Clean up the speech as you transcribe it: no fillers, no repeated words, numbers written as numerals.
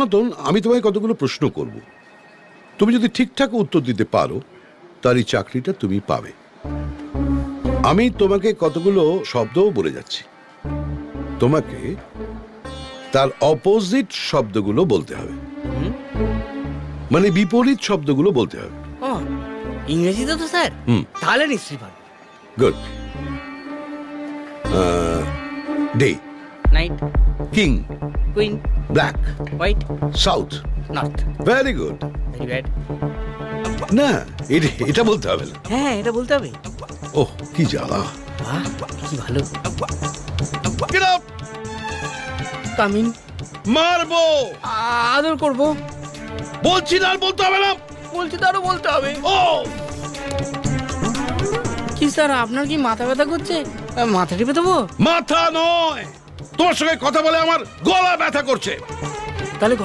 মতন আমি তোমায় কতগুলো প্রশ্ন করব, তুমি যদি ঠিকঠাক উত্তর দিতে পারো তার এই চাকরিটা তুমি পাবে। আমি তোমাকে কতগুলো শব্দও বলে যাচ্ছি, তোমাকে তার অপোজিট শব্দগুলো বলতে হবে, মানে বিপরীত শব্দগুলো বলতে হবে। ও ইংরেজিতে তো স্যার, হুম। তাহলে নিশ্চয়ই পারবো। Good. Day, night, king, queen, black, white, south. North. Very good. Very bad. না, এটা বলতে হবে না। হ্যাঁ, এটা বলতে হবে। ওহ কি জ্বালা। বাহ, কি ভালো। Get up! কামিন। মারবো। আদর করবো। বলছি না, আর বলতে হবে না। বলছি তো আরো বলতে হবে। ও কি স্যার, আপনার কি মাথা ব্যথা করছে? মাথা টিপে দেবো? মাথা নয়, তোমার সঙ্গে কথা বলে আমার গলা ব্যথা করছে। তাহলে